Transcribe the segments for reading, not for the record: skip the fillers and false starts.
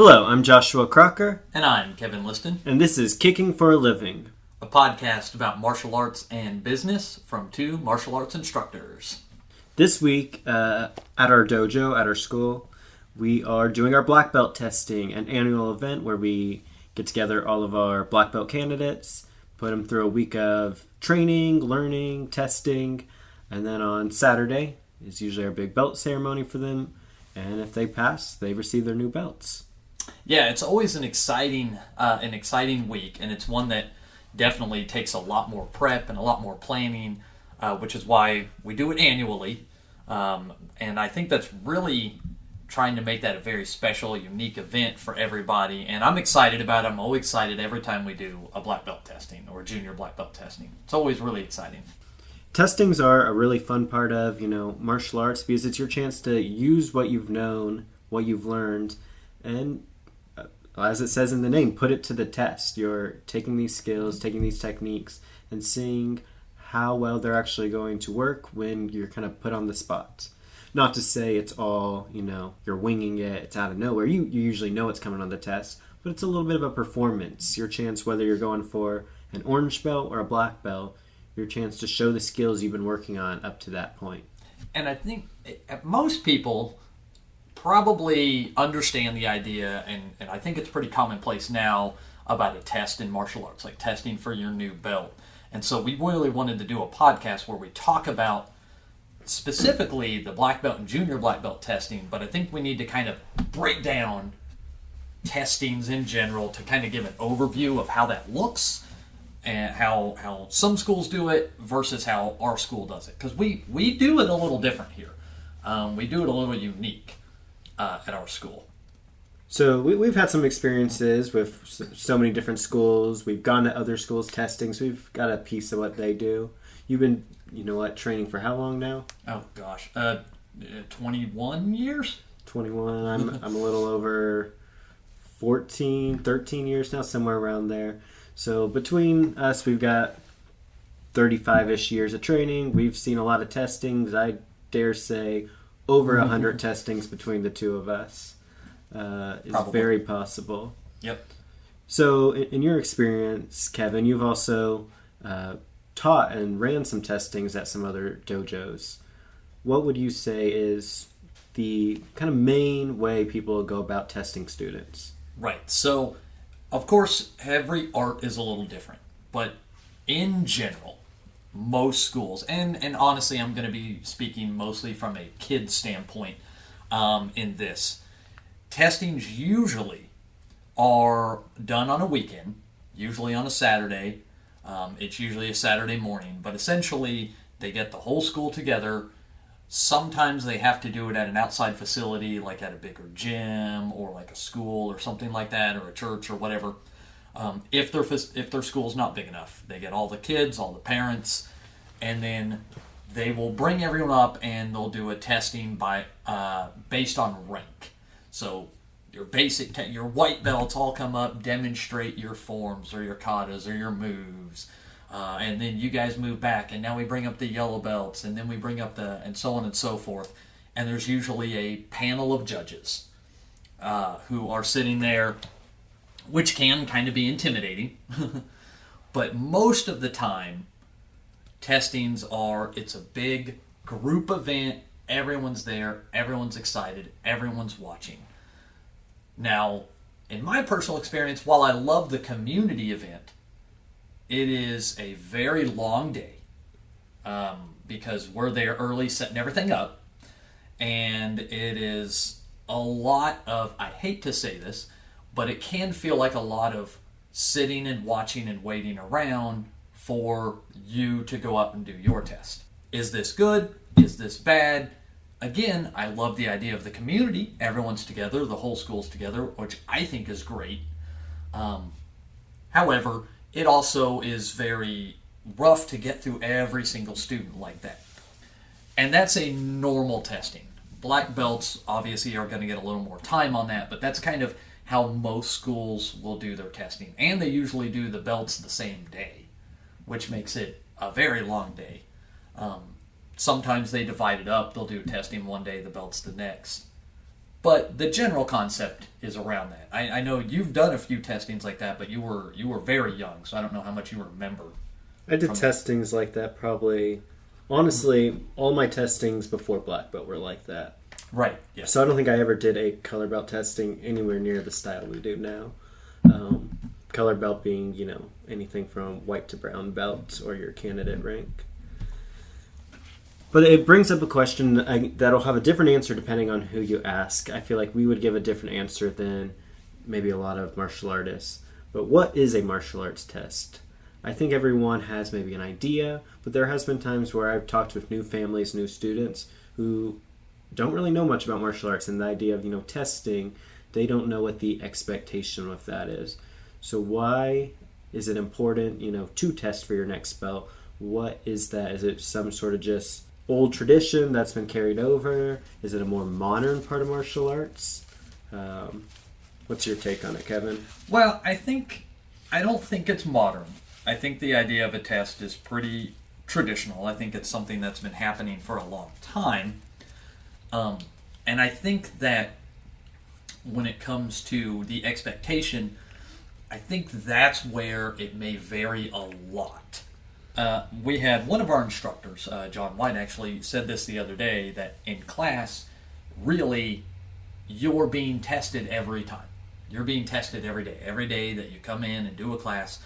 Hello, I'm Joshua Crocker. And I'm Kevin Liston. And this is Kicking for a Living, a podcast about martial arts and business from two martial arts instructors. This week, at our dojo, at our school, we are doing our black belt testing, an annual event where we get together all of our black belt candidates, put them through a week of training, learning, testing, and then on Saturday is usually our big belt ceremony for them. And if they pass, they receive their new belts. Yeah, it's always an exciting week, and it's one that definitely takes a lot more prep and a lot more planning, which is why we do it annually. And I think that's really trying to make that a very special, unique event for everybody. And I'm excited about it. I'm always excited every time we do a black belt testing or junior black belt testing. It's always really exciting. Testings are a really fun part of, martial arts because it's your chance to use what you've known, what you've learned, and as it says in the name, put it to the test. You're taking these skills, taking these techniques, and seeing how well they're actually going to work when you're kind of put on the spot. Not to say it's all, you're winging it, it's out of nowhere. You usually know what's coming on the test, but it's a little bit of a performance. Your chance, whether you're going for an orange belt or a black belt, your chance to show the skills you've been working on up to that point. And I think most people probably understand the idea, and I think it's pretty commonplace now, about a test in martial arts, like testing for your new belt. And so we really wanted to do a podcast where we talk about specifically the black belt and junior black belt testing, but I think we need to kind of break down testings in general to kind of give an overview of how that looks and how some schools do it versus how our school does it. Because we do it a little different here. We do it a little unique at our school. So we've had some experiences with so many different schools. We've gone to other schools testing, so we've got a piece of what they do. You've been, training for how long now? Oh, gosh. 21 years? 21. I'm a little over 13 years now, somewhere around there. So between us, we've got 35-ish years of training. We've seen a lot of testings. I dare say over 100 testings between the two of us is Probably. Very possible. Yep. So in your experience, Kevin, you've also taught and ran some testings at some other dojos. What would you say is the kind of main way people go about testing students? Right. So, of course, every art is a little different. But in general, most schools, and honestly, I'm going to be speaking mostly from a kid standpoint in this. Testings usually are done on a weekend, usually on a Saturday. It's usually a Saturday morning, but essentially they get the whole school together. Sometimes they have to do it at an outside facility, like at a bigger gym or like a school or something like that, or a church or whatever. If their school's not big enough, they get all the kids, all the parents, and then they will bring everyone up and they'll do a testing based on rank. So your your white belts all come up, demonstrate your forms or your katas or your moves, and then you guys move back, and now we bring up the yellow belts, and then we bring up and so on and so forth. And there's usually a panel of judges who are sitting there, which can kind of be intimidating. But most of the time, testings it's a big group event. Everyone's there, everyone's excited, everyone's watching. Now, in my personal experience, while I love the community event, it is a very long day because we're there early setting everything up, and it is a lot of, I hate to say this, but it can feel like a lot of sitting and watching and waiting around for you to go up and do your test. Is this good? Is this bad? Again, I love the idea of the community. Everyone's together, the whole school's together, which I think is great. However, it also is very rough to get through every single student like that. And that's a normal testing. Black belts obviously are going to get a little more time on that, but that's kind of how most schools will do their testing. And they usually do the belts the same day, which makes it a very long day. Sometimes they divide it up. They'll do testing one day, the belts the next. But the general concept is around that. I know you've done a few testings like that, but you were very young, so I don't know how much you remember. I did testings like that probably. Honestly, all my testings before Black Belt were like that. Right. Yeah. So I don't think I ever did a color belt testing anywhere near the style we do now. Color belt being, anything from white to brown belt or your candidate rank. But it brings up a question that'll have a different answer depending on who you ask. I feel like we would give a different answer than maybe a lot of martial artists. But what is a martial arts test? I think everyone has maybe an idea, but there has been times where I've talked with new families, new students who don't really know much about martial arts, and the idea of, testing, they don't know what the expectation with that is. So why is it important, to test for your next belt? What is that? Is it some sort of just old tradition that's been carried over? Is it a more modern part of martial arts? What's your take on it, Kevin? Well, I don't think it's modern. I think the idea of a test is pretty traditional. I think it's something that's been happening for a long time. And I think that when it comes to the expectation, I think that's where it may vary a lot. We had one of our instructors, John White, actually said this the other day, that in class, really, you're being tested every time. You're being tested every day. Every day that you come in and do a class,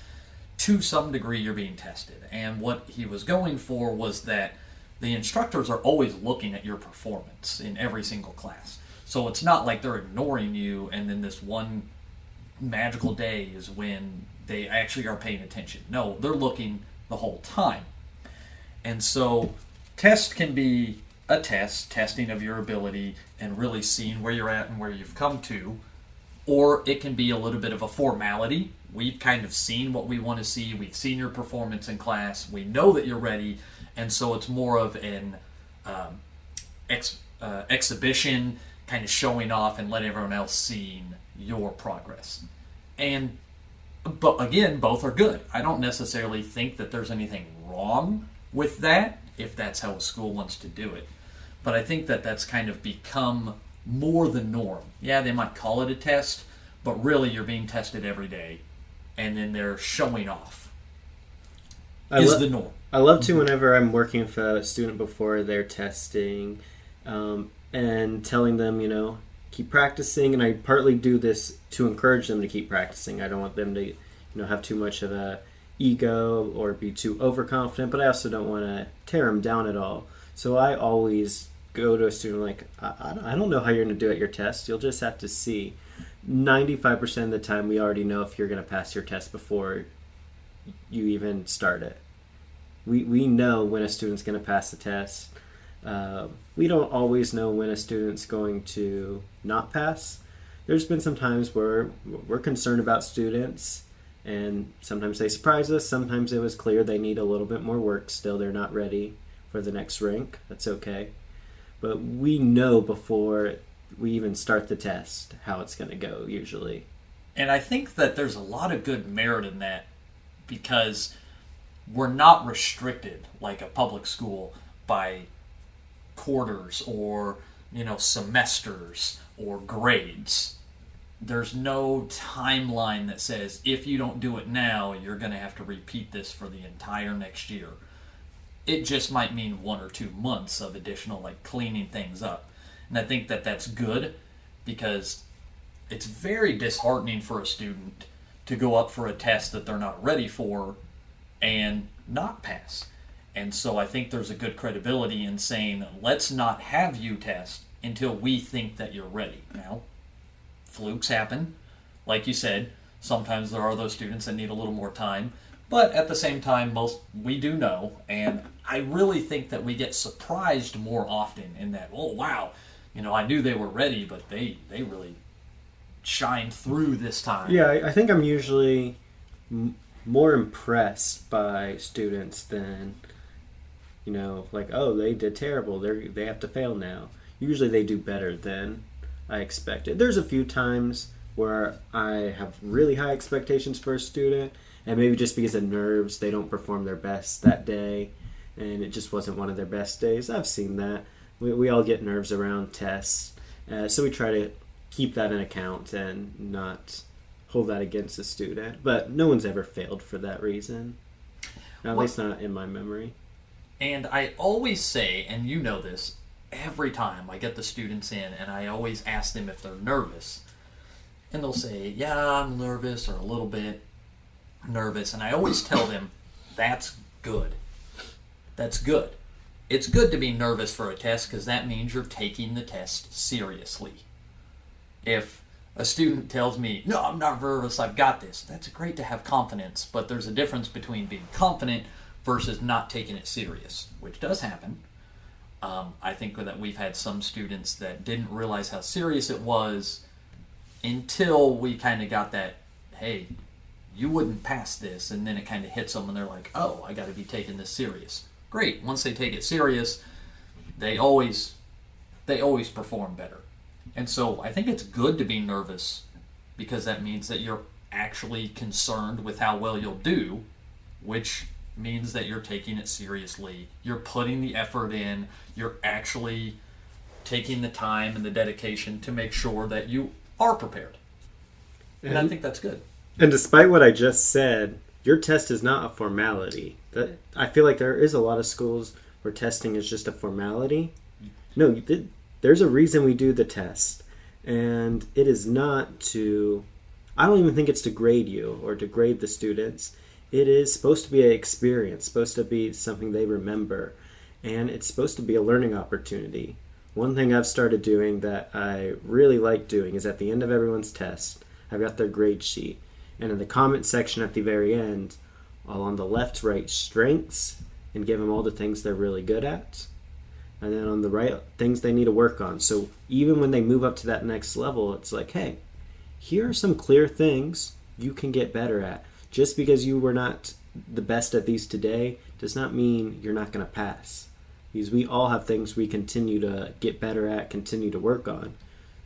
to some degree, you're being tested. And what he was going for was that the instructors are always looking at your performance in every single class. So it's not like they're ignoring you and then this one magical day is when they actually are paying attention. No, they're looking the whole time. And so test can be a testing of your ability and really seeing where you're at and where you've come to. Or it can be a little bit of a formality. We've kind of seen what we want to see. We've seen your performance in class. We know that you're ready. And so it's more of an exhibition, kind of showing off and let everyone else see your progress. But again, both are good. I don't necessarily think that there's anything wrong with that, if that's how a school wants to do it. But I think that that's kind of become more the norm. Yeah, they might call it a test, but really you're being tested every day, and then they're showing off. The norm. I love to, whenever I'm working with a student before they're testing, and telling them, keep practicing. And I partly do this to encourage them to keep practicing. I don't want them to, have too much of a ego or be too overconfident, but I also don't want to tear them down at all. So I always go to a student like, I don't know how you're going to do at your test. You'll just have to see. 95% of the time, we already know if you're going to pass your test before you even start it. We know when a student's going to pass the test. We don't always know when a student's going to not pass. There's been some times where we're concerned about students, and sometimes they surprise us. Sometimes it was clear they need a little bit more work still. They're not ready for the next rank. That's okay. But we know before we even start the test how it's going to go, usually. And I think that there's a lot of good merit in that, because we're not restricted like a public school by quarters or semesters or grades. There's no timeline that says if you don't do it now, you're going to have to repeat this for the entire next year. It just might mean 1 or 2 months of additional cleaning things up. And I think that that's good, because it's very disheartening for a student to go up for a test that they're not ready for and not pass. And so I think there's a good credibility in saying, let's not have you test until we think that you're ready. Now, flukes happen. Like you said, sometimes there are those students that need a little more time. But at the same time, we do know, and I really think that we get surprised more often in that, oh, wow, I knew they were ready, but they really shined through this time. Yeah, I think I'm usually more impressed by students than, oh, they did terrible. They have to fail now. Usually they do better than I expected. There's a few times where I have really high expectations for a student, and maybe just because of nerves, they don't perform their best that day, and it just wasn't one of their best days. I've seen that. We all get nerves around tests, So we try to keep that in account and not hold that against the student. But no one's ever failed for that reason. At least not in my memory. And I always say, and you know this, every time I get the students in and I always ask them if they're nervous. And they'll say, yeah, I'm nervous or a little bit nervous. And I always tell them, that's good. That's good. It's good to be nervous for a test because that means you're taking the test seriously. If a student tells me, no, I'm not nervous, I've got this, that's great to have confidence, but there's a difference between being confident versus not taking it serious, which does happen. I think that we've had some students that didn't realize how serious it was until we kind of got that, hey, you wouldn't pass this, and then it kind of hits them and they're like, oh, I got to be taking this serious. Great. Once they take it serious, they always perform better. And so I think it's good to be nervous because that means that you're actually concerned with how well you'll do, which means that you're taking it seriously. You're putting the effort in. You're actually taking the time and the dedication to make sure that you are prepared. And I think that's good. And despite what I just said, your test is not a formality. I feel like there is a lot of schools where testing is just a formality. No, there's a reason we do the test. And it is not to... I don't even think it's to grade you or to grade the students. It is supposed to be an experience, supposed to be something they remember. And it's supposed to be a learning opportunity. One thing I've started doing that I really like doing is at the end of everyone's test, I've got their grade sheet. And in the comment section at the very end, I'll on the left write strengths and give them all the things they're really good at. And then on the right, things they need to work on. So even when they move up to that next level, it's like, hey, here are some clear things you can get better at. Just because you were not the best at these today does not mean you're not going to pass. Because we all have things we continue to get better at, continue to work on.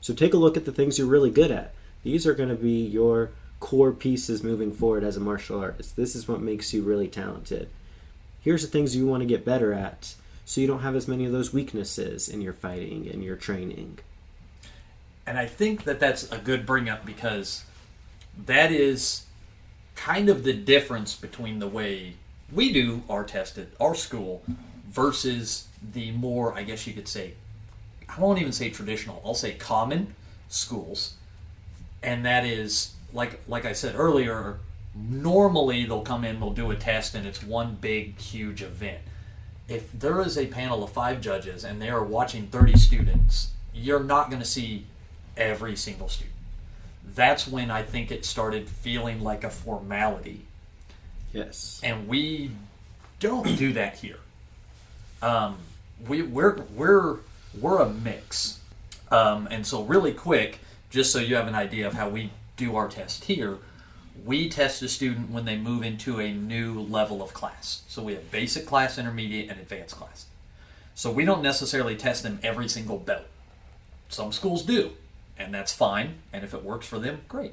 So take a look at the things you're really good at. These are going to be your core pieces moving forward as a martial artist. This is what makes you really talented. Here's the things you want to get better at so you don't have as many of those weaknesses in your fighting and your training. And I think that that's a good bring up because that is kind of the difference between the way we do our test at our school versus the more, I guess you could say, I won't even say traditional, I'll say common schools. And that is, like I said earlier, normally they'll come in, they'll do a test, and it's one big, huge event. If there is a panel of 5 judges and they are watching 30 students, you're not going to see every single student. That's when I think it started feeling like a formality. Yes. And we don't do that here. We're a mix. And so really quick, just so you have an idea of how we do our test here, we test a student when they move into a new level of class. So we have basic class, intermediate, and advanced class. So we don't necessarily test them every single belt. Some schools do, and that's fine. And if it works for them, great.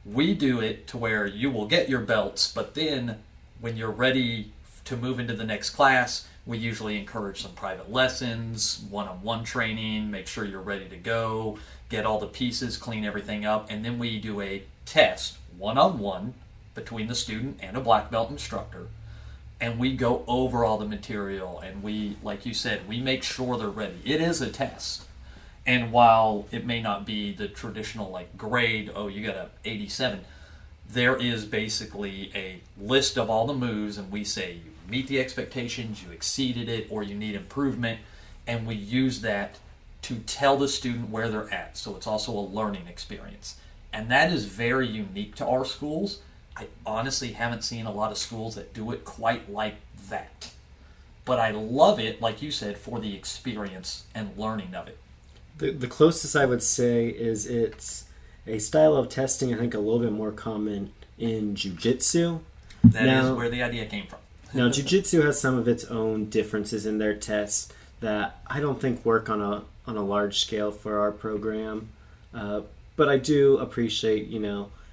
We do it to where you will get your belts, but then when you're ready to move into the next class, we usually encourage some private lessons, one-on-one training, make sure you're ready to go, get all the pieces, clean everything up, and then we do a test, one-on-one, between the student and a black belt instructor, and we go over all the material, and we, like you said, we make sure they're ready. It is a test. And while it may not be the traditional like grade, oh, you got a 87, there is basically a list of all the moves, and we say you meet the expectations, you exceeded it, or you need improvement, and we use that to tell the student where they're at. So it's also a learning experience. And that is very unique to our schools. I honestly haven't seen a lot of schools that do it quite like that. But I love it, like you said, for the experience and learning of it. The closest I would say is it's a style of testing I think a little bit more common in jiu-jitsu. That is where the idea came from. Now, jiu-jitsu has some of its own differences in their tests that I don't think work on a large scale for our program. But I do appreciate,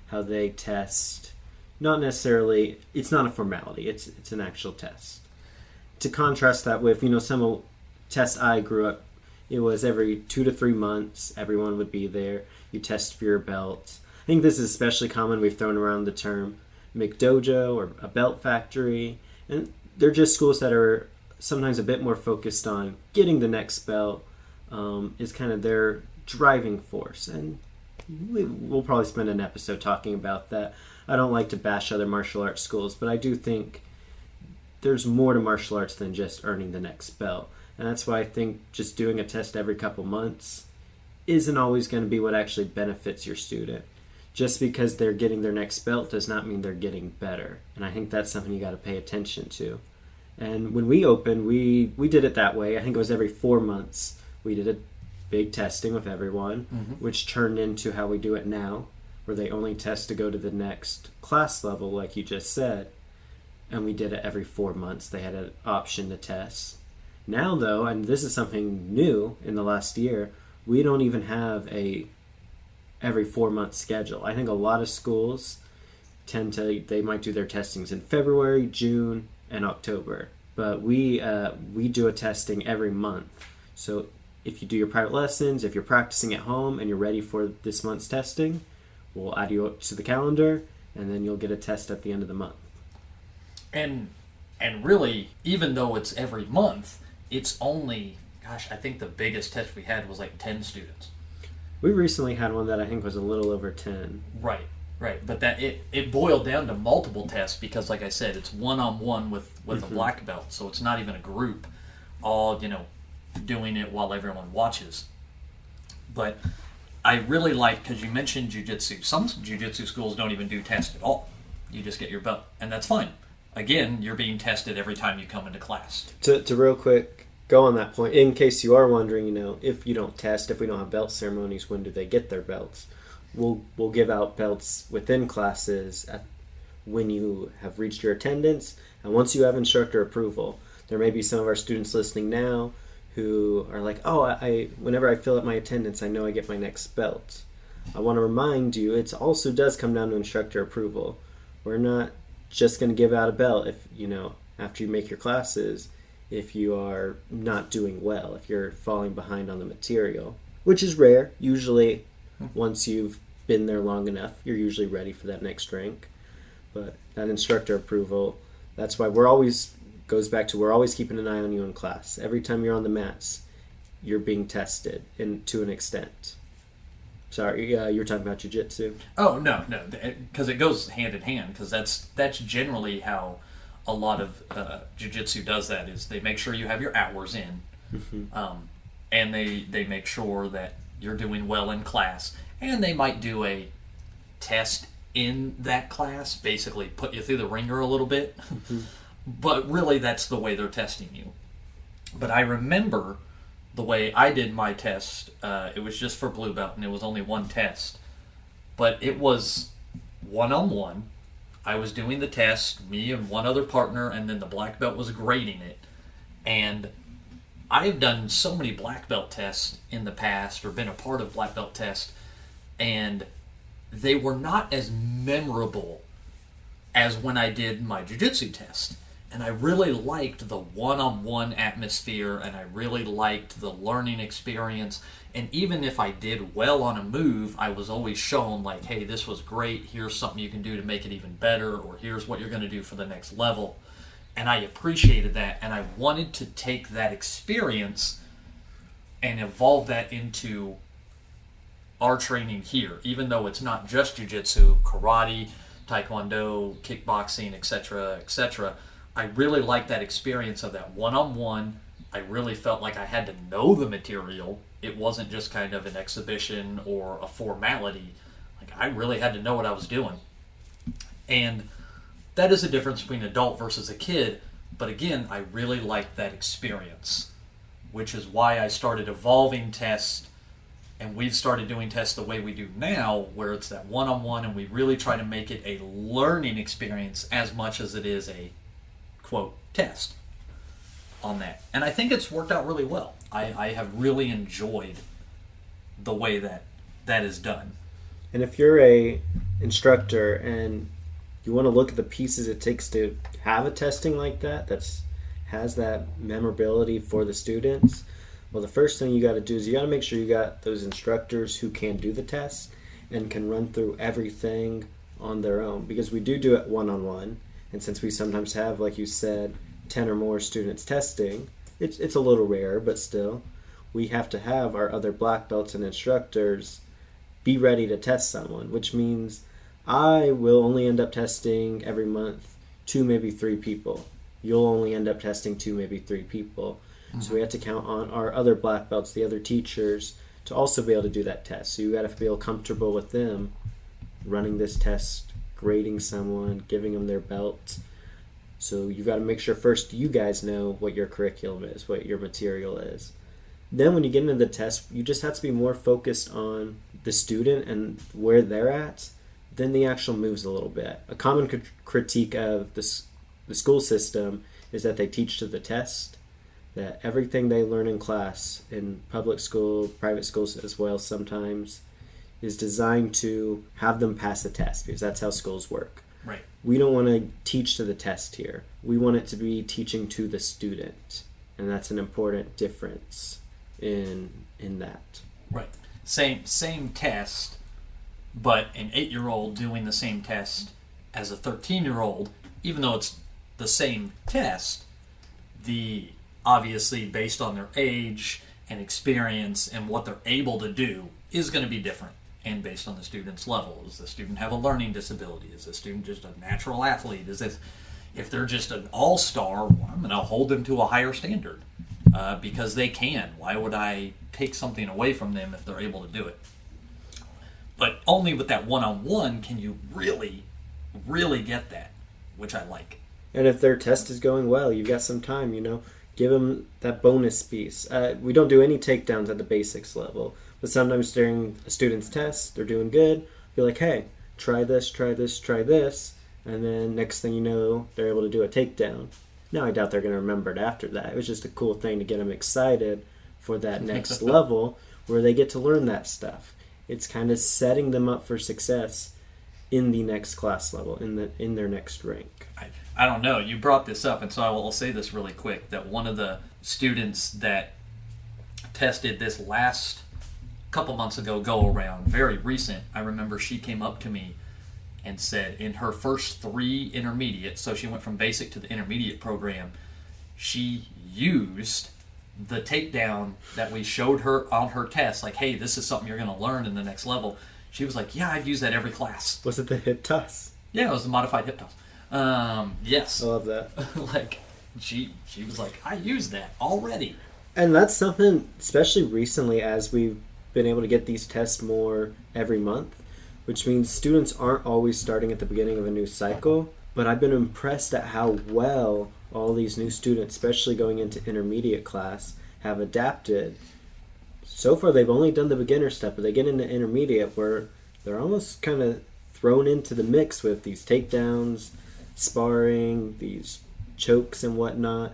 how they test. Not necessarily, it's not a formality, it's an actual test. To contrast that with, some tests I grew up it was every 2 to 3 months, everyone would be there. You test for your belt. I think this is especially common. We've thrown around the term McDojo or a belt factory. And they're just schools that are sometimes a bit more focused on getting the next belt, is kind of their driving force. And we'll probably spend an episode talking about that. I don't like to bash other martial arts schools, but I do think there's more to martial arts than just earning the next belt. And that's why I think just doing a test every couple months isn't always going to be what actually benefits your student. Just because they're getting their next belt does not mean they're getting better. And I think that's something you got to pay attention to. And when we opened, we did it that way. I think it was every 4 months. We did a big testing with everyone, which turned into how we do it now, where they only test to go to the next class level, like you just said. And we did it every 4 months. They had an option to test. Now, though, and this is something new in the last year, we don't even have a every 4 month schedule. I think a lot of schools they might do their testings in February, June, and October. But we do a testing every month. So if you do your private lessons, if you're practicing at home and you're ready for this month's testing, we'll add you up to the calendar, and then you'll get a test at the end of the month. And really, even though it's every month, it's only, I think the biggest test we had was like 10 students. We recently had one that I think was a little over 10. Right. But that it boiled down to multiple tests because, like I said, it's one-on-one with a black belt, so it's not even a group all, doing it while everyone watches. But I really like, because you mentioned jiu-jitsu. Some jiu-jitsu schools don't even do tests at all. You just get your belt, and that's fine. Again, you're being tested every time you come into class. To real quick go on that point, in case you are wondering, if you don't test, if we don't have belt ceremonies, when do they get their belts? We'll give out belts within classes when you have reached your attendance and once you have instructor approval. There may be some of our students listening now who are like, whenever I fill up my attendance, I know I get my next belt. I want to remind you, it also does come down to instructor approval. We're not just going to give out a belt if, after you make your classes, if you are not doing well, if you're falling behind on the material, which is rare. Usually, once you've been there long enough, you're usually ready for that next rank. But that instructor approval, that's why we're always keeping an eye on you in class. Every time you're on the mats, you're being tested to an extent. Sorry, you were talking about jiu-jitsu. Oh, no, because it goes hand in hand, because that's generally how a lot of jiu-jitsu does that, is they make sure you have your hours in, and they make sure that you're doing well in class, and they might do a test in that class, basically put you through the ringer a little bit, but really that's the way they're testing you. But I remember the way I did my test, it was just for blue belt, and it was only one test. But it was one-on-one. I was doing the test, me and one other partner, and then the black belt was grading it. And I've done so many black belt tests in the past, or been a part of black belt tests, and they were not as memorable as when I did my jiu-jitsu test. And I really liked the one-on-one atmosphere, and I really liked the learning experience. And even if I did well on a move, I was always shown, like, hey, this was great, here's something you can do to make it even better, or here's what you're going to do for the next level. And I appreciated that, and I wanted to take that experience and evolve that into our training here, even though it's not just jiu-jitsu, karate, taekwondo, kickboxing, etc., etc. I really liked that experience of that one-on-one. I really felt like I had to know the material. It wasn't just kind of an exhibition or a formality. Like, I really had to know what I was doing. And that is the difference between an adult versus a kid. But again, I really liked that experience, which is why I started evolving tests. And we've started doing tests the way we do now, where it's that one-on-one, and we really try to make it a learning experience as much as it is a, quote, test on that. And I think it's worked out really well. I have really enjoyed the way that is done. And if you're a instructor and you want to look at the pieces it takes to have a testing like that has that memorability for the students, Well, the first thing you got to do is you got to make sure you got those instructors who can do the test and can run through everything on their own, because we do it one-on-one. And since we sometimes have, like you said, 10 or more students testing, it's a little rare, but still, we have to have our other black belts and instructors be ready to test someone, which means I will only end up testing every month 2, maybe 3 people. You'll only end up testing 2, maybe 3 people. Mm-hmm. So we have to count on our other black belts, the other teachers, to also be able to do that test. So you got to feel comfortable with them running this test, grading someone, giving them their belt. So you got to make sure first you guys know what your curriculum is, what your material is. Then when you get into the test, you just have to be more focused on the student and where they're at than the actual moves a little bit. A common critique of the school system is that they teach to the test, that everything they learn in class, in public school, private schools as well sometimes, is designed to have them pass a test, because that's how schools work. Right. We don't want to teach to the test here. We want it to be teaching to the student, and that's an important difference in that. Right. Same test, but an 8-year-old doing the same test as a 13-year-old, even though it's the same test, obviously based on their age and experience and what they're able to do is going to be different, and based on the student's level. Does the student have a learning disability? Is the student just a natural athlete? If they're just an all-star, well, I'm going to hold them to a higher standard because they can. Why would I take something away from them if they're able to do it? But only with that one-on-one can you really, really get that, which I like. And if their test is going well, you've got some time, give them that bonus piece. We don't do any takedowns at the basics level, but sometimes during a student's test, they're doing good. Be like, hey, try this, try this, try this. And then next thing you know, they're able to do a takedown. Now, I doubt they're going to remember it after that. It was just a cool thing to get them excited for that next level where they get to learn that stuff. It's kind of setting them up for success in the next class level, in their next rank. I don't know. You brought this up, and so I'll say this really quick, that one of the students that tested this last couple months ago go-around, very recent, I remember she came up to me and said in her first 3 intermediates, so she went from basic to the intermediate program, she used the takedown that we showed her on her test, like, hey, this is something you're going to learn in the next level. She was like, yeah, I've used that every class. Was it the hip toss? Yeah, it was the modified hip toss. Yes. I love that. Like, she was like, I use that already. And that's something, especially recently, as we've been able to get these tests more every month, which means students aren't always starting at the beginning of a new cycle. But I've been impressed at how well all these new students, especially going into intermediate class, have adapted. So far, they've only done the beginner step, but they get into intermediate where they're almost kind of thrown into the mix with these takedowns, sparring, these chokes and whatnot,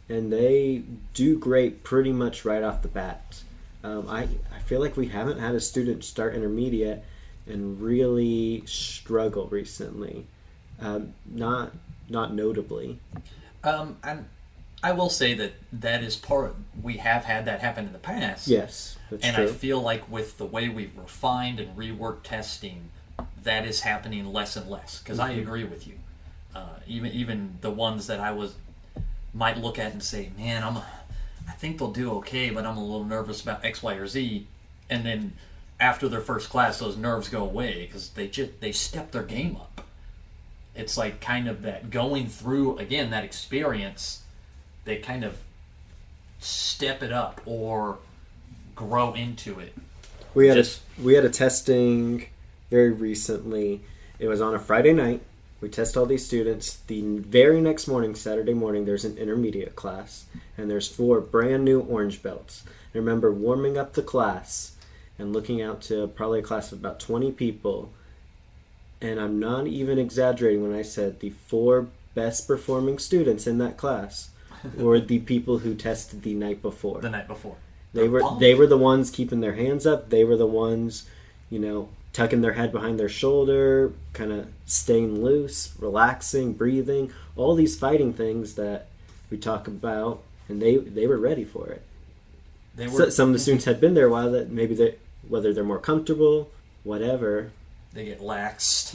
and they do great pretty much right off the bat. I feel like we haven't had a student start intermediate and really struggle recently. Not notably. And I will say that is part. We have had that happen in the past. Yes, that's and true. I feel like with the way we've refined and reworked testing, that is happening less and less. Because I agree with you. Even the ones that might look at and say, man, I think they'll do okay, but I'm a little nervous about X, Y, or Z. And then after their first class, those nerves go away because they step their game up. It's like kind of that going through, again, that experience, they kind of step it up or grow into it. We had a testing very recently. It was on a Friday night. We test all these students. The very next morning, Saturday morning, there's an intermediate class, and there's 4 brand new orange belts. I remember warming up the class and looking out to probably a class of about 20 people, and I'm not even exaggerating when I said the 4 best performing students in that class were the people who tested the night before. The night before. They were the ones keeping their hands up. They were the ones, tucking their head behind their shoulder, kind of staying loose, relaxing, breathing, all these fighting things that we talk about, and they were ready for it. They were. Some of the students had been there a while, that maybe whether they're more comfortable, whatever. They get laxed.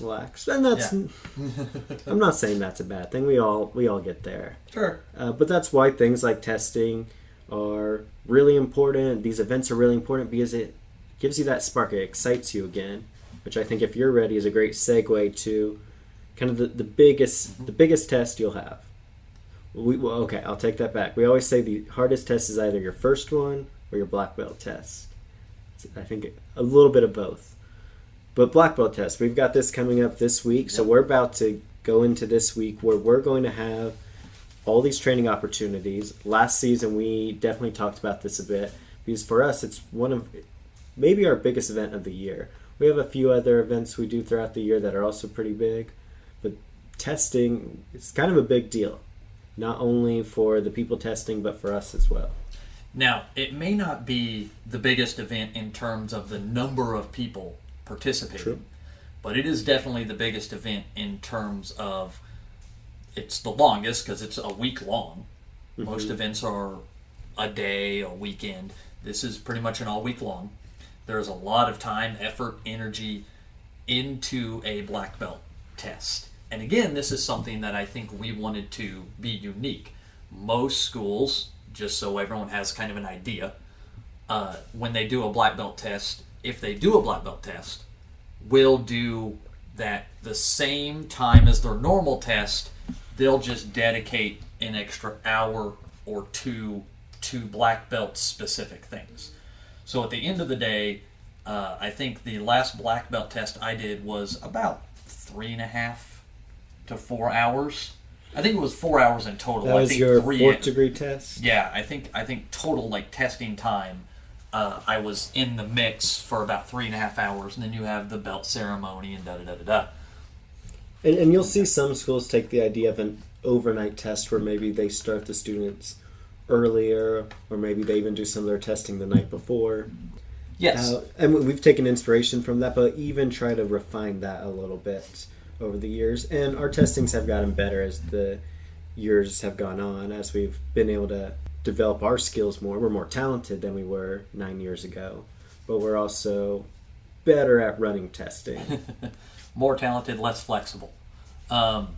And that's. Yeah. I'm not saying that's a bad thing. We all get there. Sure. But that's why things like testing are really important. These events are really important because it gives you that spark. It excites you again, which I think, if you're ready, is a great segue to kind of the biggest test you'll have. Okay, I'll take that back. We always say the hardest test is either your first one or your black belt test. I think a little bit of both. But black belt test, we've got this coming up this week. So we're about to go into this week where we're going to have all these training opportunities. Last season, we definitely talked about this a bit because for us, it's one of maybe our biggest event of the year. We have a few other events we do throughout the year that are also pretty big, but testing is kind of a big deal, not only for the people testing, but for us as well. Now, it may not be the biggest event in terms of the number of people participating, True. But it is definitely the biggest event in terms of it's the longest because it's a week long. Mm-hmm. Most events are a day, a weekend. This is pretty much an all week long. There's a lot of time, effort, energy into a black belt test. And again, this is something that I think we wanted to be unique. Most schools, just so everyone has kind of an idea, when they do a black belt test, if they do a black belt test, will do that the same time as their normal test. They'll just dedicate an extra hour or two to black belt specific things. So at the end of the day, I think the last black belt test I did was about 3.5 to 4 hours. I think it was 4 hours in total. That was I think your 3 fourth degree test? Yeah, I think total like testing time, I was in the mix for about 3.5 hours, and then you have the belt ceremony and da-da-da-da-da. And you'll see some schools take the idea of an overnight test where maybe they start the students earlier, or maybe they even do some of their testing the night before. Yes. And we've taken inspiration from that, but even try to refine that a little bit over the years. And our testings have gotten better as the years have gone on, as we've been able to develop our skills more. We're more talented than we were 9 years ago, but we're also better at running testing. More talented, less flexible. But,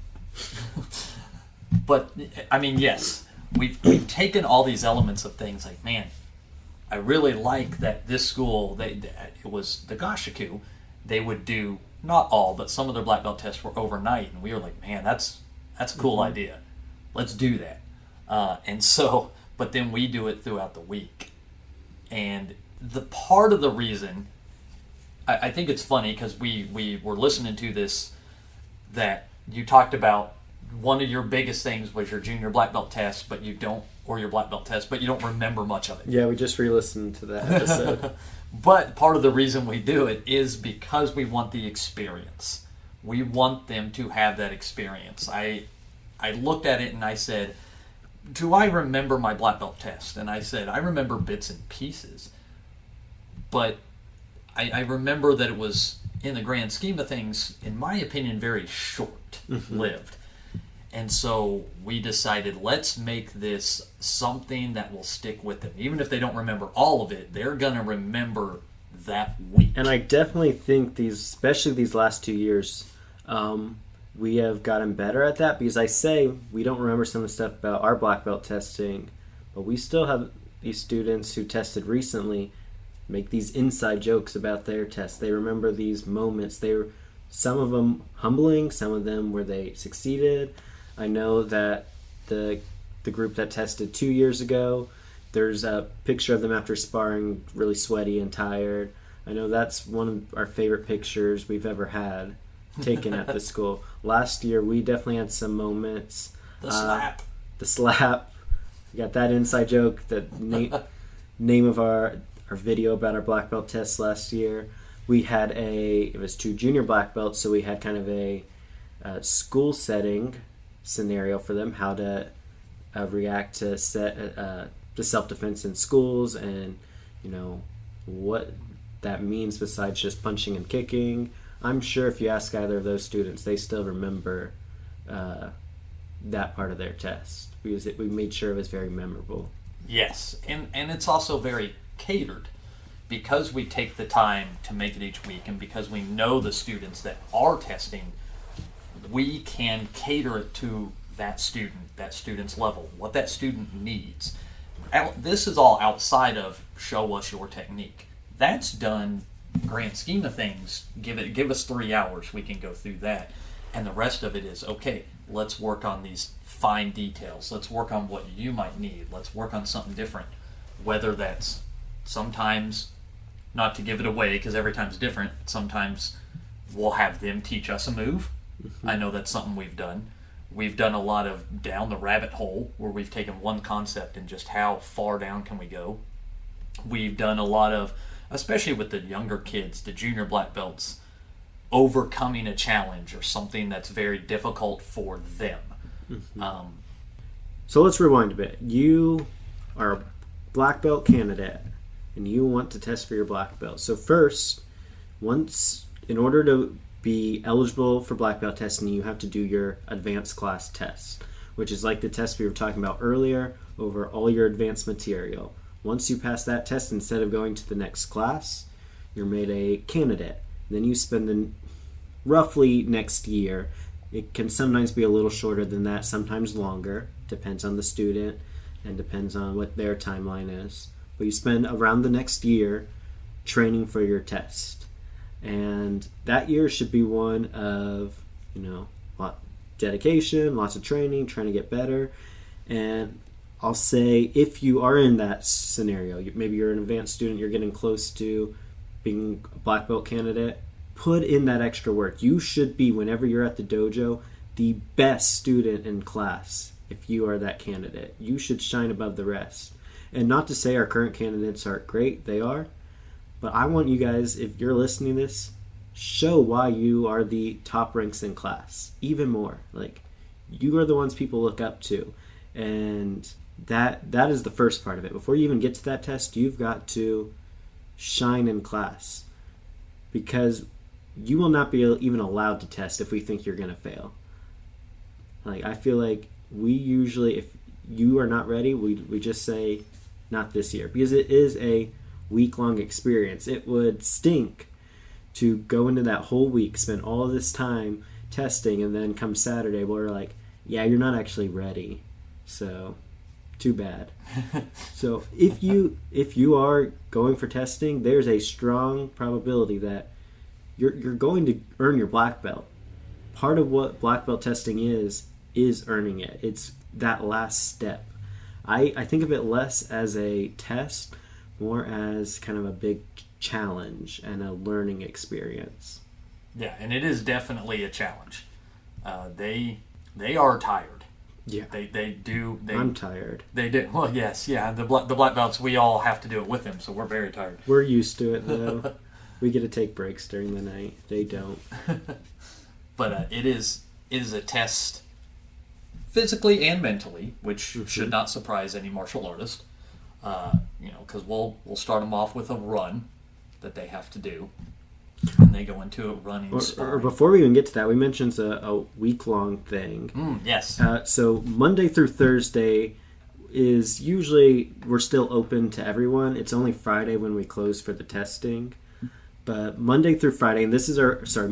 I mean, yes, we've taken all these elements of things like, man, I really like that this school, it was the Gashaku, they would do, not all, but some of their black belt tests were overnight, and we were like, man, that's a cool idea. Let's do that. And so, but then we do it throughout the week. And the part of the reason, I think it's funny because we were listening to this, that you talked about one of your biggest things was your junior black belt test, but you don't, or your black belt test, but you don't remember much of it. Yeah, we just re-listened to that episode. But part of the reason we do it is because we want the experience. We want them to have that experience. I looked at it and I said, do I remember my black belt test? And I said, I remember bits and pieces. But I remember that it was, in the grand scheme of things, in my opinion, very short-lived. And so we decided, let's make this something that will stick with them. Even if they don't remember all of it, they're going to remember that week. And I definitely think especially these last 2 years, we have gotten better at that, because I say we don't remember some of the stuff about our black belt testing, but we still have these students who tested recently make these inside jokes about their tests. They remember these moments. Some of them humbling, some of them where they succeeded. I know that the group that tested 2 years ago, there's a picture of them after sparring, really sweaty and tired. I know that's one of our favorite pictures we've ever had taken at the school. Last year, we definitely had some moments. The slap. The slap. We got that inside joke, the name of our video about our black belt tests last year. We had it was 2 junior black belts, so we had kind of a school setting scenario for them, how to react to self-defense in schools, and what that means besides just punching and kicking. I'm sure if you ask either of those students, they still remember that part of their test, because we made sure it was very memorable. Yes, and it's also very catered because we take the time to make it each week, and because we know the students that are testing, we can cater it to that student's level, what that student needs. This is all outside of show us your technique. That's done, grand scheme of things. Give us 3 hours, we can go through that, and the rest of it is okay. Let's work on these fine details. Let's work on what you might need. Let's work on something different. Whether that's sometimes, not to give it away because every time's different, sometimes we'll have them teach us a move. I know that's something we've done. We've done a lot of down the rabbit hole where we've taken one concept and just how far down can we go. We've done a lot of, especially with the younger kids, the junior black belts, overcoming a challenge or something that's very difficult for them. So let's rewind a bit. You are a black belt candidate and you want to test for your black belt. So first, in order to be eligible for black belt testing, you have to do your advanced class test, which is like the test we were talking about earlier over all your advanced material. Once you pass that test, instead of going to the next class, you're made a candidate. Then you spend the roughly next year. It can sometimes be a little shorter than that, sometimes longer. Depends on the student and depends on what their timeline is. But you spend around the next year training for your test. And that year should be one of, dedication, lots of training, trying to get better. And I'll say if you are in that scenario, maybe you're an advanced student, you're getting close to being a black belt candidate, put in that extra work. You should be, whenever you're at the dojo, the best student in class. If you are that candidate, you should shine above the rest. And not to say our current candidates aren't great, they are. But I want you guys, if you're listening to this, show why you are the top ranks in class. Even more. Like, you are the ones people look up to. And that is the first part of it. Before you even get to that test, you've got to shine in class. Because you will not be even allowed to test if we think you're going to fail. Like, I feel like we usually, if you are not ready, we just say, not this year. Because it is a week-long experience. It would stink to go into that whole week, spend all of this time testing, and then come Saturday, we're like, yeah, you're not actually ready. So, too bad. So, if you are going for testing, there's a strong probability that you're going to earn your black belt. Part of what black belt testing is earning it. It's that last step. I think of it less as a test, more as kind of a big challenge and a learning experience. Yeah, and it is definitely a challenge. They are tired. Yeah, they do. I'm tired. They do. Well, yes, yeah. The black belts, we all have to do it with them, so we're very tired. We're used to it though. We get to take breaks during the night. They don't. But it is a test, physically and mentally, which should not surprise any martial artist. Because we'll start them off with a run that they have to do, and they go into a running sparring. Or before we even get to that, we mentioned a week-long thing. Yes. So Monday through Thursday is usually, we're still open to everyone. It's only Friday when we close for the testing. But Monday through Friday, and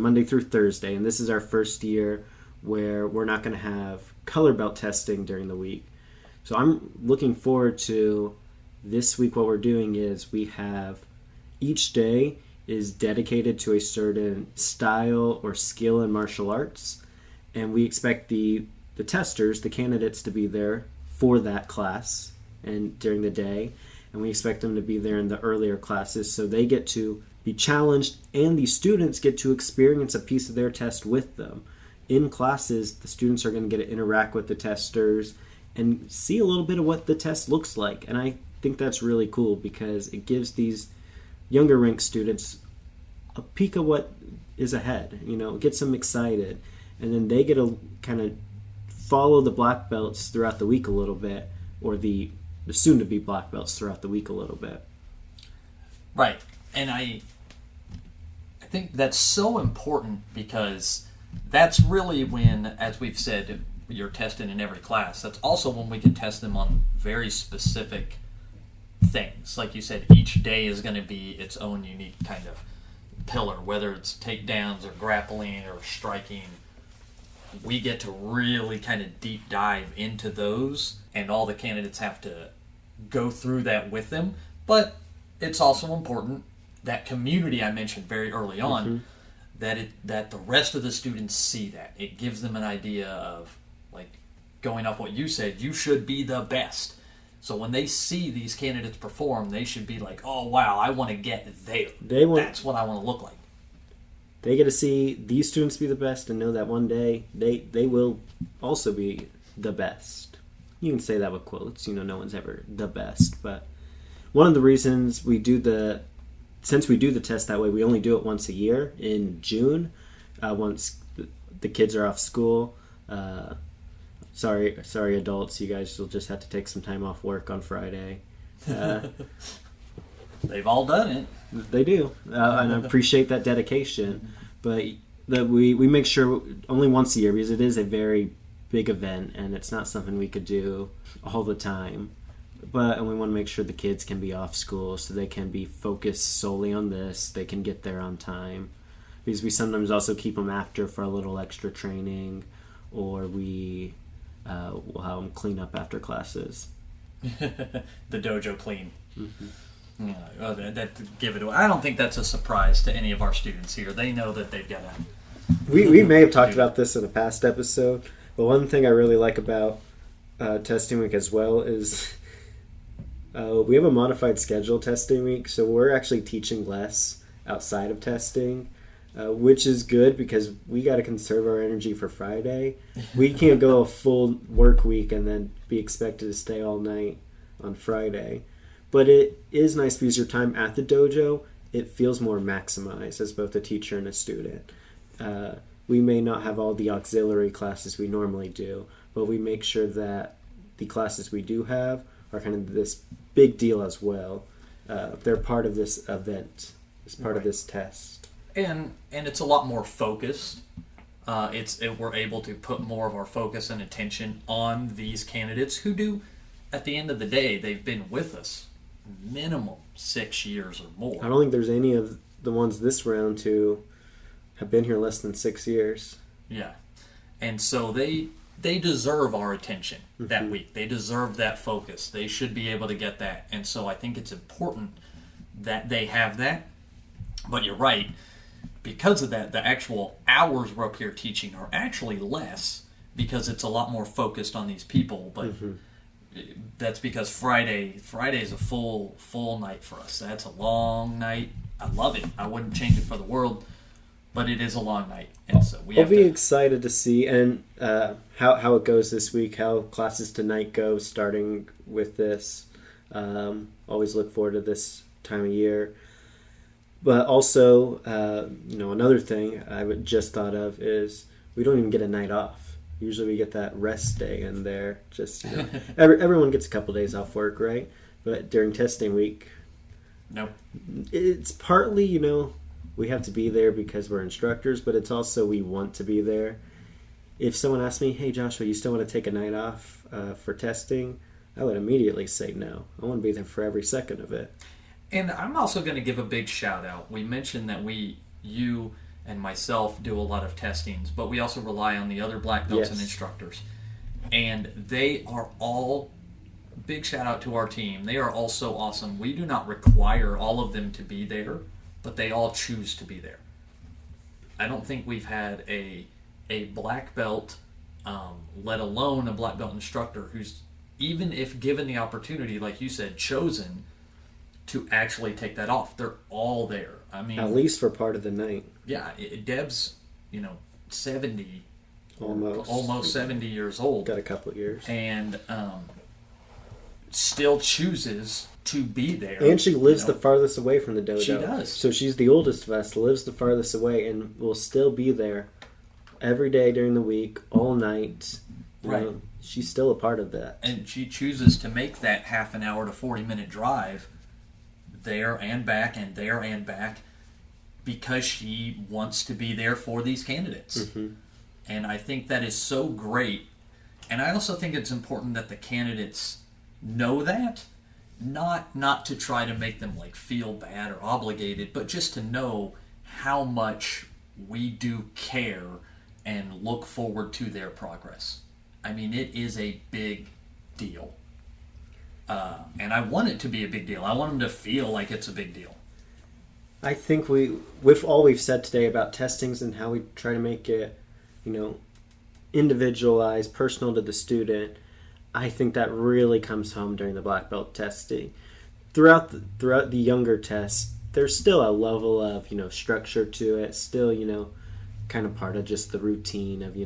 Monday through Thursday, and this is our first year where we're not going to have color belt testing during the week. So I'm looking forward to this week. What we're doing is we have each day is dedicated to a certain style or skill in martial arts, and we expect the testers, the candidates, to be there for that class and during the day, and we expect them to be there in the earlier classes so they get to be challenged and the students get to experience a piece of their test with them. In classes, the students are going to get to interact with the testers and see a little bit of what the test looks like, and I think that's really cool because it gives these younger rank students a peek of what is ahead, gets them excited, and then they get to kind of follow the black belts throughout the week a little bit, or the soon-to-be black belts throughout the week a little bit. Right, and I think that's so important because that's really when, as we've said, you're tested in every class, that's also when we can test them on very specific things. Like you said, each day is going to be its own unique kind of pillar, whether it's takedowns or grappling or striking. We get to really kind of deep dive into those, and all the candidates have to go through that with them. But it's also important, that community I mentioned very early on, that the rest of the students see that. It gives them an idea of, like, going off what you said, you should be the best. So when they see these candidates perform, they should be like, oh, wow, I want to get there. That's what I want to look like. They get to see these students be the best and know that one day they will also be the best. You can say that with quotes. No one's ever the best. But one of the reasons since we do the test that way, we only do it once a year in June, once the kids are off school. Sorry, adults, you guys will just have to take some time off work on Friday. They've all done it. They do, and I appreciate that dedication. But we make sure only once a year, because it is a very big event, and it's not something we could do all the time. And we want to make sure the kids can be off school so they can be focused solely on this. They can get there on time. Because we sometimes also keep them after for a little extra training, or we'll have them clean up after classes. The dojo clean. Mm-hmm. Yeah, give it away. I don't think that's a surprise to any of our students here. They know that they've got to. We may have talked about this in a past episode, but one thing I really like about testing week as well is we have a modified schedule testing week, so we're actually teaching less outside of testing, which is good because we got to conserve our energy for Friday. We can't go a full work week and then be expected to stay all night on Friday. But it is nice because your time at the dojo, it feels more maximized as both a teacher and a student. We may not have all the auxiliary classes we normally do, but we make sure that the classes we do have are kind of this big deal as well. They're part of this event, as part of this test. And it's a lot more focused. We're able to put more of our focus and attention on these candidates who do, at the end of the day, they've been with us minimum 6 years or more. I don't think there's any of the ones this round who have been here less than 6 years. Yeah. And so they deserve our attention that week. They deserve that focus. They should be able to get that. And so I think it's important that they have that. But you're right. Because of that, the actual hours we're up here teaching are actually less because it's a lot more focused on these people. But that's because Friday is a full night for us. That's a long night. I love it. I wouldn't change it for the world, but it is a long night, and so I'll be excited to see and how it goes this week. How classes tonight go, starting with this. Always look forward to this time of year. But also, another thing I just thought of is we don't even get a night off. Usually we get that rest day in there. Just everyone gets a couple days off work, right? But during testing week, nope. It's partly, we have to be there because we're instructors, but it's also we want to be there. If someone asked me, hey Joshua, you still want to take a night off for testing? I would immediately say no. I want to be there for every second of it. And I'm also going to give a big shout out. We mentioned that you and myself do a lot of testings, but we also rely on the other black belts and instructors. And they are all, big shout out to our team. They are all so awesome. We do not require all of them to be there, but they all choose to be there. I don't think we've had a black belt, let alone a black belt instructor who's, even if given the opportunity, like you said, chosen to actually take that off. They're all there. I mean, at least for part of the night. Yeah, Deb's, 70, almost 70 years old. Got a couple of years, and still chooses to be there. And she lives the farthest away from the dojo. She does. So she's the oldest of us, lives the farthest away, and will still be there every day during the week, all night. Right. She's still a part of that. And she chooses to make that half an hour to 40-minute drive there and back and there and back because she wants to be there for these candidates. And I think that is so great And I also think it's important that the candidates know that, not to try to make them like feel bad or obligated, but just to know how much we do care and look forward to their progress. I mean, it is a big deal. And I want it to be a big deal. I want them to feel like it's a big deal. I think with all we've said today about testings and how we try to make it, individualized, personal to the student, I think that really comes home during the black belt testing. Throughout the younger tests, there's still a level of, structure to it, still, kind of part of just the routine of,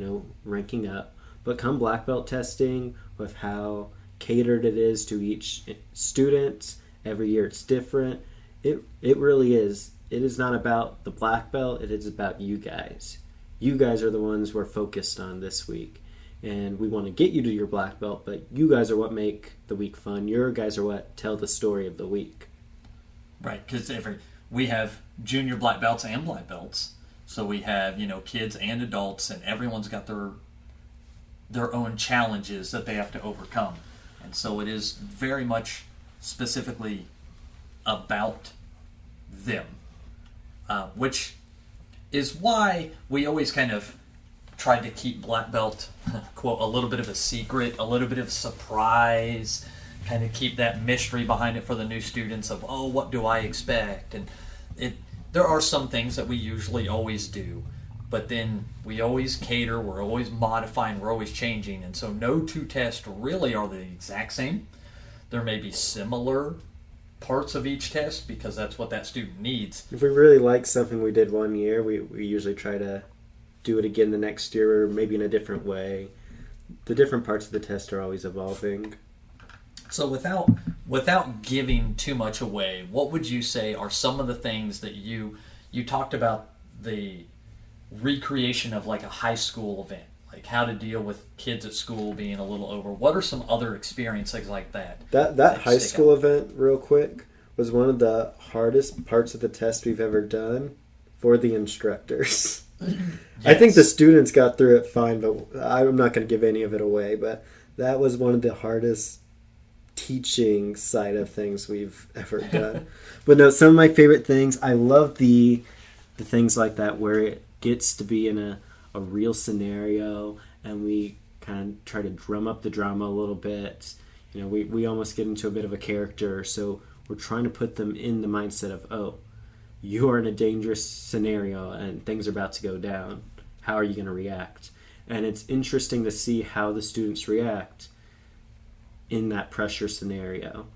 ranking up. But come black belt testing, with how catered it is to each student, every year it's different. It really is. It is not about the black belt, it is about you guys. You guys are the ones we're focused on this week. And we want to get you to your black belt, but you guys are what make the week fun. Your guys are what tell the story of the week. Right, because we have junior black belts and black belts. So we have, kids and adults, and everyone's got their own challenges that they have to overcome. And so it is very much specifically about them, which is why we always kind of tried to keep black belt, quote, a little bit of a secret, a little bit of a surprise, kind of keep that mystery behind it for the new students of, oh, what do I expect? And there are some things that we usually always do, but then we always cater, we're always modifying, we're always changing, and so no two tests really are the exact same. There may be similar parts of each test because that's what that student needs. If we really like something we did one year, we usually try to do it again the next year, or maybe in a different way. The different parts of the test are always evolving. So without giving too much away, what would you say are some of the things that you talked about, the recreation of like a high school event, like how to deal with kids at school being a little over. What are some other experiences like that? That high school event, real quick, was one of the hardest parts of the test we've ever done for the instructors. Yes. I think the students got through it fine, but I'm not going to give any of it away. But that was one of the hardest teaching side of things we've ever done. But no, some of my favorite things, I love the things like that where it gets to be in a real scenario and we kind of try to drum up the drama a little bit. We almost get into a bit of a character, so we're trying to put them in the mindset of, oh, you are in a dangerous scenario and things are about to go down. How are you going to react? And it's interesting to see how the students react in that pressure scenario.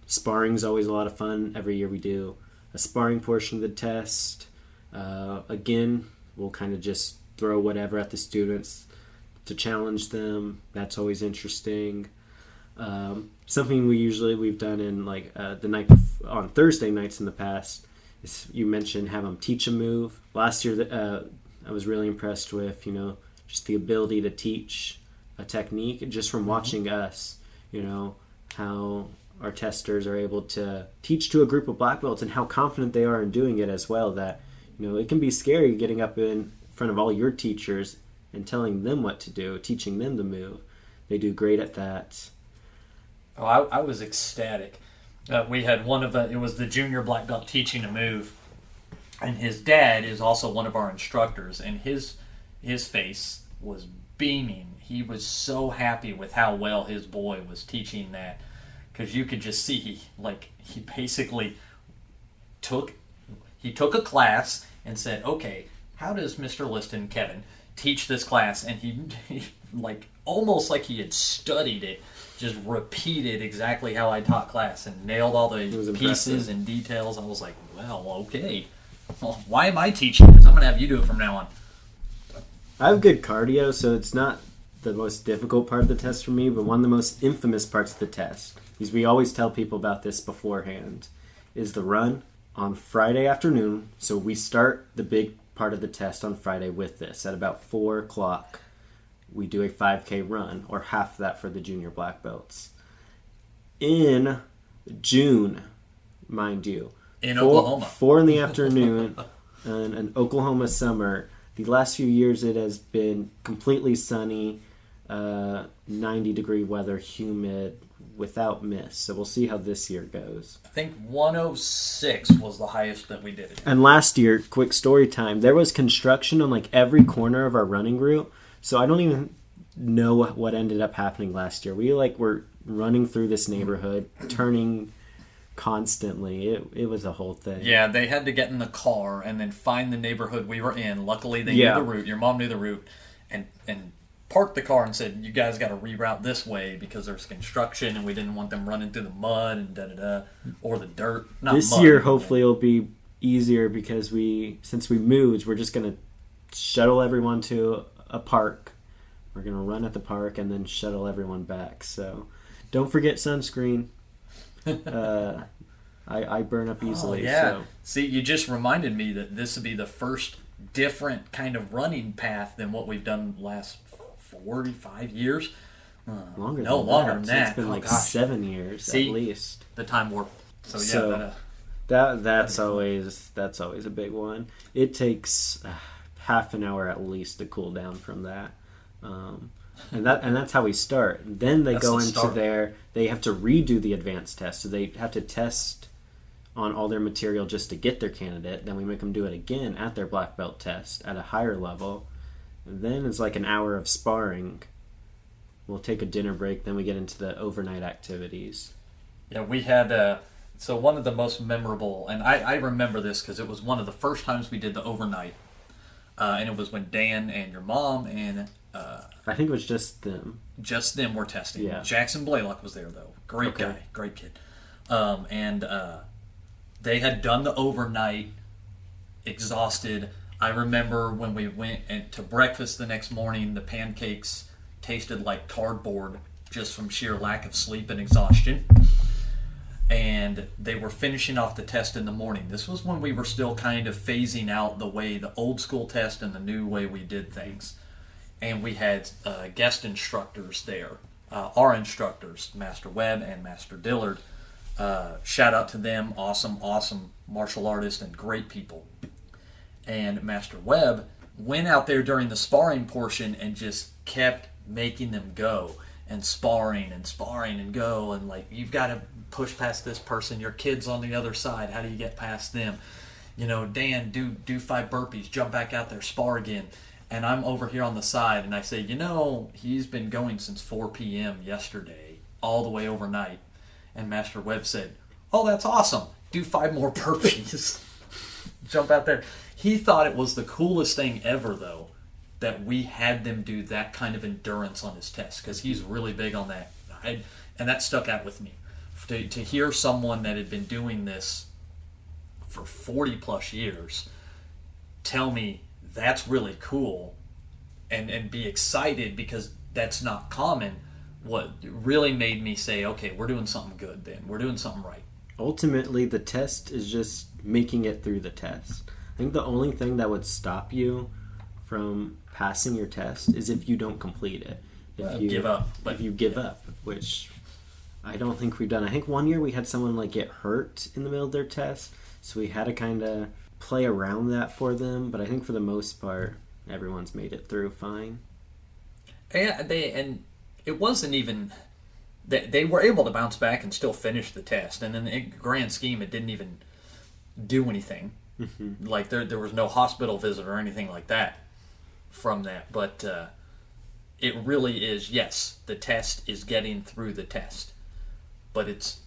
Sparring's always a lot of fun. Every year we do a sparring portion of the test. Again, we'll kind of just throw whatever at the students to challenge them. That's always interesting. Something we've done in the night on Thursday nights in the past is, you mentioned, have them teach a move. Last year, I was really impressed with just the ability to teach a technique just from watching us. How our testers are able to teach to a group of black belts and how confident they are in doing it as well. That it can be scary getting up in front of all your teachers and telling them what to do, teaching them the move. They do great at that. Oh, I was ecstatic. We had it was the junior black belt teaching a move, and his dad is also one of our instructors, and his face was beaming. He was so happy with how well his boy was teaching that, because you could just see he basically took a class and said, okay, how does Mr. Liston, Kevin, teach this class? And he almost like he had studied it, just repeated exactly how I taught class and nailed all the pieces and details. I was like, well, okay. Well, why am I teaching this? I'm going to have you do it from now on. I have good cardio, so it's not the most difficult part of the test for me, but one of the most infamous parts of the test, because we always tell people about this beforehand, is the run on Friday afternoon. So we start the big part of the test on Friday with this. At about 4 o'clock, we do a 5K run, or half that for the junior black belts. In June, mind you. In Oklahoma. 4 in the afternoon, in an Oklahoma summer. The last few years it has been completely sunny. 90-degree weather, humid, without mist. So we'll see how this year goes. I think 106 was the highest that we did. And last year, quick story time, there was construction on like every corner of our running route. So I don't even know what ended up happening last year. We like were running through this neighborhood, turning constantly. It was a whole thing. Yeah, they had to get in the car and then find the neighborhood we were in. Luckily, they knew the route. Your mom knew the route, and parked the car and said, "You guys got to reroute this way because there's construction, and we didn't want them running through the mud and da da da or the dirt." Not this mud, year, hopefully, it'll be easier because since we moved, we're just gonna shuttle everyone to a park. We're gonna run at the park and then shuttle everyone back. So, don't forget sunscreen. I burn up easily. Oh, yeah. So. See, you just reminded me that this would be the first different kind of running path than what we've done last 45 years. Longer than that. It's been like 7 years at least. The time warp. So that's always a big one. It takes half an hour at least to cool down from that. And that's how we start. Then they go into there. They have to redo the advanced test. So they have to test on all their material just to get their candidate. Then we make them do it again at their black belt test at a higher level. And then it's like an hour of sparring. We'll take a dinner break. Then we get into the overnight activities. Yeah, we had so one of the most memorable, and I remember this because it was one of the first times we did the overnight. And it was when Dan and your mom and I think it was just them. Just them were testing. Yeah. Jackson Blaylock was there, though. Great guy. Great kid. And they had done the overnight, exhausted. I remember when we went to breakfast the next morning, the pancakes tasted like cardboard just from sheer lack of sleep and exhaustion. And they were finishing off the test in the morning. This was when we were still kind of phasing out the old school test and the new way we did things. And we had guest instructors there. Our instructors, Master Webb and Master Dillard. Shout out to them. Awesome martial artists and great people. And Master Webb went out there during the sparring portion and just kept making them go. And sparring and go. And like, you've got to push past this person. Your kid's on the other side. How do you get past them? You know, Dan, do 5 burpees. Jump back out there. Spar again. And I'm over here on the side, and I say, he's been going since 4 p.m. yesterday, all the way overnight. And Master Webb said, "Oh, that's awesome. Do 5 more burpees." Jump out there. He thought it was the coolest thing ever, though, that we had them do that kind of endurance on his test, because he's really big on that. And that stuck out with me. To hear someone that had been doing this for 40-plus years tell me that's really cool and be excited because that's not common, what really made me say, okay, we're doing something good then. We're doing something right. Ultimately, the test is just making it through the test. I think the only thing that would stop you from passing your test is if you don't complete it. If you give up. If you give up, which I don't think we've done. I think one year we had someone like get hurt in the middle of their test, so we had to kind of play around that for them, but I think for the most part everyone's made it through fine. Yeah, and it wasn't even they were able to bounce back and still finish the test, and in the grand scheme it didn't even do anything. Mm-hmm. Like there was no hospital visit or anything like that from that, but it really is, yes, the test is getting through the test, but it's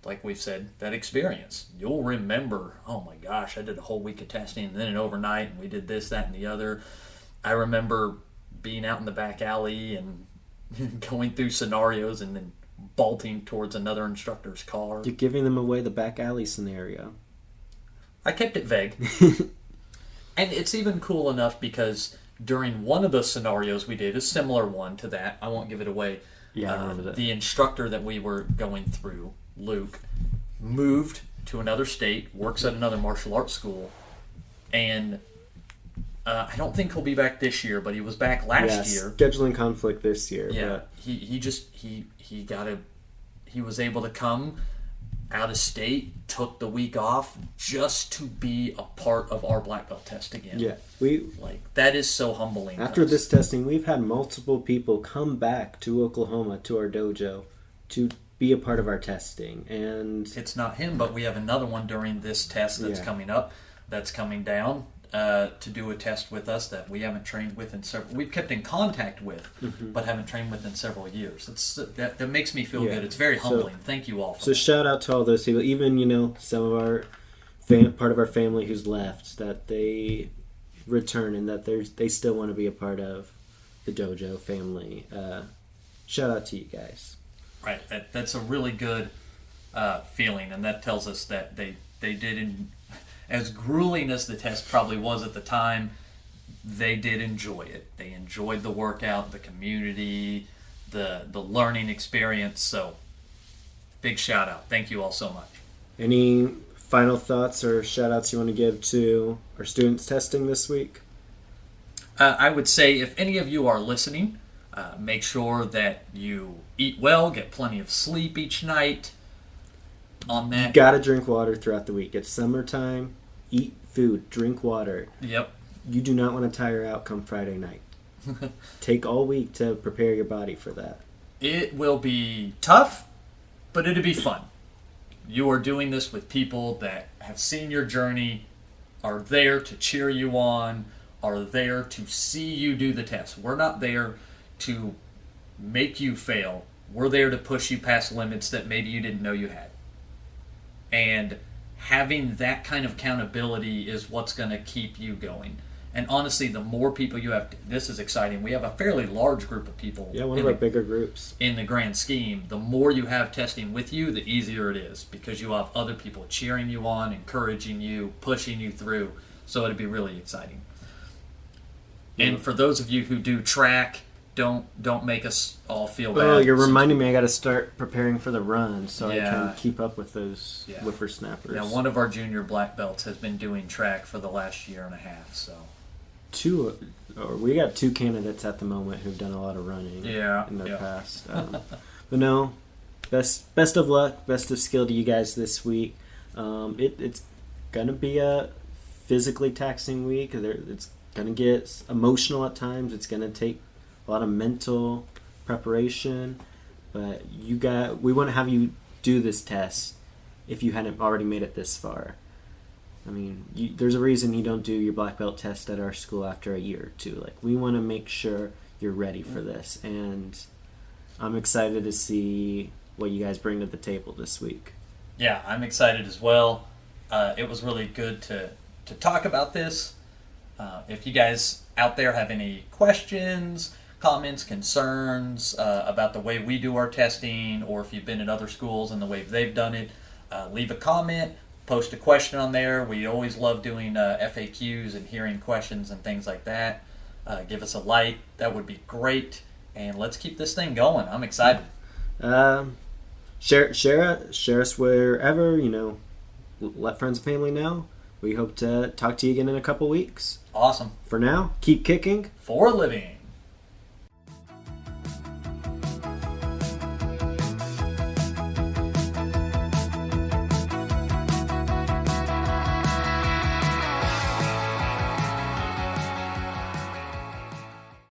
like we've said, that experience. You'll remember, oh my gosh, I did a whole week of testing and then an overnight and we did this, that, and the other. I remember being out in the back alley and going through scenarios and then bolting towards another instructor's car. You're giving them away the back alley scenario. I kept it vague. And it's even cool enough because during one of the scenarios we did, a similar one to that, I won't give it away. Yeah, I remember that. The instructor that we were going through, Luke, moved to another state, works at another martial arts school, and I don't think he'll be back this year, but he was back last year. Scheduling conflict this year. Yeah, but he was able to come out of state took the week off just to be a part of our black belt test again. Yeah, Like, that is so humbling. after this testing, we've had multiple people come back to Oklahoma to our dojo to be a part of our testing, and It's not him, but we have another one during this test that's Yeah. coming up, that's coming down to do a test with us that we haven't trained with in several. We've kept in contact with, but haven't trained with in several years. That makes me feel Yeah. good. It's very So- humbling. Thank you all for so that. shout out to all those people, even some of our part of our family who's left, that they return and that they still want to be a part of the dojo family. Shout out to you guys. Right. That's a really good feeling, and that tells us that they did. As grueling as the test probably was at the time, they did enjoy it. They enjoyed the workout, the community, the learning experience. So, big shout out. Thank you all so much. Any final thoughts or shout outs you want to give to our students testing this week? I would say if any of you are listening, make sure that you eat well, get plenty of sleep each night. On that, You gotta drink water throughout the week. It's summertime. Eat food, drink water. yep. You do not want to tire out come Friday night. Take all week to prepare your body for that. It will be tough, but it'll be fun. You are doing this with people that have seen your journey, are there to cheer you on, are there to see you do the test. We're not there to make you fail. We're there to push you past limits that maybe you didn't know you had. And having that kind of accountability is what's going to keep you going. And honestly, the more people you have, this is exciting. We have a fairly large group of people. Yeah, one of our bigger groups. In the grand scheme, the more you have testing with you, the easier it is because you have other people cheering you on, encouraging you, pushing you through. So it'd be really exciting. And for those of you who do track, don't make us all feel bad. Oh, you're reminding me I got to start preparing for the run so I Yeah. can keep up with those Yeah. whippersnappers. Now, one of our junior black belts has been doing track for the last year and a half. So we got two candidates at the moment who've done a lot of running Yeah, in their yeah. past. But no, best of luck, best of skill to you guys this week. It's gonna be a physically taxing week. It's gonna get emotional at times. It's gonna take a lot of mental preparation. But we wouldn't have you do this test if you hadn't already made it this far. I mean, there's a reason you don't do your black belt test at our school after a year or two. Like, we want to make sure you're ready for this, and I'm excited to see what you guys bring to the table this week. yeah, I'm excited as well. It was really good to talk about this. If you guys out there have any questions, comments, concerns about the way we do our testing, or if you've been at other schools and the way they've done it, leave a comment, post a question on there. We always love doing FAQs and hearing questions and things like that. Give us a like. That would be great. And let's keep this thing going. I'm excited. Share us wherever, let friends and family know. We hope to talk to you again in a couple weeks. Awesome. For now, keep kicking. For a living.